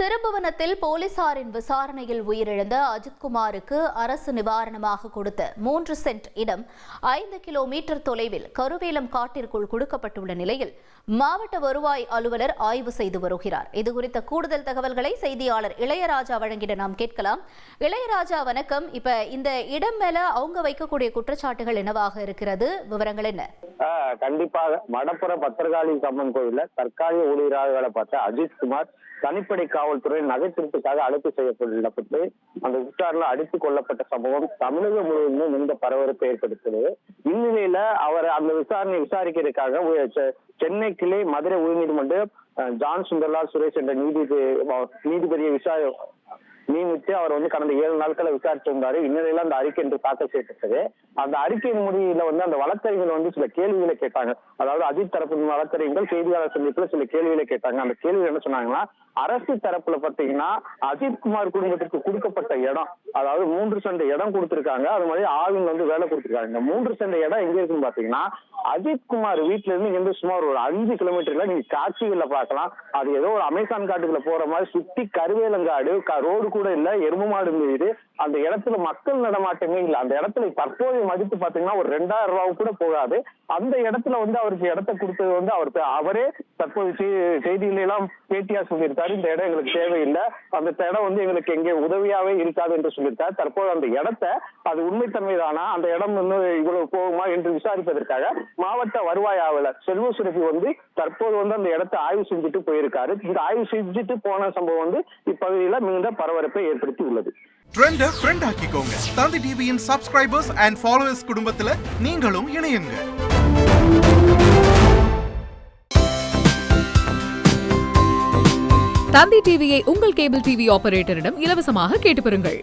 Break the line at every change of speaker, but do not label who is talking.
திருபுவனத்தில் போலீசாரின் விசாரணையில் உயிரிழந்த அஜித்குமாருக்கு அரசு நிவாரணமாக கொடுத்த 3 சென்ட் இடம் 5 கிலோமீட்டர் தொலைவில் கருவேலம் காட்டிற்குள் கொடுக்கப்பட்டுள்ள நிலையில் மாவட்ட வருவாய் அலுவலர் ஆய்வு செய்து வருகிறார். இதுகுறித்த கூடுதல் தகவல்களை செய்தியாளர் இளையராஜா வழங்கிட நாம் கேட்கலாம். இளையராஜா, வணக்கம். இப்ப இந்த இடம் மேல அவங்க வைக்கக்கூடிய குற்றச்சாட்டுகள் என்னவாக இருக்கிறது? விவரங்கள் என்ன?
கண்டிப்பாக மடப்புற பத்திரகாளி அம்மன் கோயில தற்காலிக ஊழியராக வேலை பார்த்த அஜித்குமார் தனிப்படை காவல்துறை நகைத்திருப்புக்காக அழைப்பு செய்யப்பட்டு அந்த விசாரணை அடித்துக் கொல்லப்பட்ட சம்பவம் தமிழகம் முழுவதும் இந்த பரபரப்பை ஏற்படுத்தது. இந்நிலையில அவர் அந்த விசாரணையை விசாரிக்கிறதுக்காக சென்னை கிளை மதுரை உயர்நீதிமன்றம் ஜான் சுந்தர்லால் சுரேஷ் என்ற நீதிபதியை நியமித்து அவர் கடந்த 7 நாட்களை விசாரிச்சு வந்தாரு. இந்நிலையில அந்த அறிக்கை என்று தாக்கல் செய்யப்பட்டது. அந்த அறிக்கையின் முடிவுல அந்த வழக்கறிஞர்கள் சில கேள்விகளை கேட்டாங்க. அதாவது அஜித் தரப்பு வழக்கறிஞர்கள் செய்தியாளர் சந்திப்புல சில கேள்விகளை கேட்டாங்க. அந்த கேள்வி என்ன சொன்னாங்கன்னா, அரசு தரப்புல பாத்தீங்கன்னா அஜித்குமார் குடும்பத்திற்கு கொடுக்கப்பட்ட இடம், அதாவது 3 சென்ட் இடம் கொடுத்திருக்காங்க. அது மாதிரி ஆவின் வேலை கொடுத்திருக்காங்க. இந்த 3 சென்ட் இடம் எங்க இருக்குன்னு பாத்தீங்கன்னா அஜித்குமார் வீட்டுல இருந்து இங்க சுமார் ஒரு 5 கிலோமீட்டர்ல நீங்க காட்சிகள்ல பார்க்கலாம். அது ஏதோ ஒரு அமேசான் காட்டுக்குள்ள போற மாதிரி சுத்தி கருவேலங்காடு, ரோடு கூட இல்ல, எரும மாடு மீது அந்த இடத்துல மக்கள் நடமாட்டமே இல்ல. அந்த இடத்துல தற்போதைய மதிப்பு பாத்தீங்கன்னா ஒரு 2000 ரூபாய் கூட போகாது. அந்த இடத்துல அவருக்கு இடத்தை கொடுத்தது அவரே தற்போது செய்தியில எல்லாம் பேட்டியா சொல்லியிருக்காரு. இந்த இடம் எங்களுக்கு தேவையில்லை, அந்த இடம் எங்களுக்கு எங்கே உதவியாவே இருக்காது என்று சொல்லியிருக்காரு. தற்போது அந்த இடத்தை அது உண்மைத்தன்மைதானா, அந்த இடம் இவ்வளவு போகுமா என்று விசாரிப்பதற்காக மாவட்ட வருவாய் அலுவலர் செல்வசுரபி தற்போது அந்த இடத்தை ஆய்வு செஞ்சுட்டு போயிருக்காரு. இந்த ஆய்வு செஞ்சுட்டு போன சம்பவம் இப்பகுதியில மிகுந்த பரபரப்பை ஏற்படுத்தி உள்ளது.
ட்ரெண்ட ஃப்ரெண்ட் ஆக்கிக்கோங்க. தந்தி டிவியின் சப்ஸ்கிரைபர்ஸ் அண்ட் ஃபாலோவர்ஸ் குடும்பத்துல நீங்களும் இணையுங்க.
தந்தி டிவியை உங்கள் கேபிள் டிவி ஆபரேட்டரிடம் இலவசமாக கேட்டு பெறுங்கள்.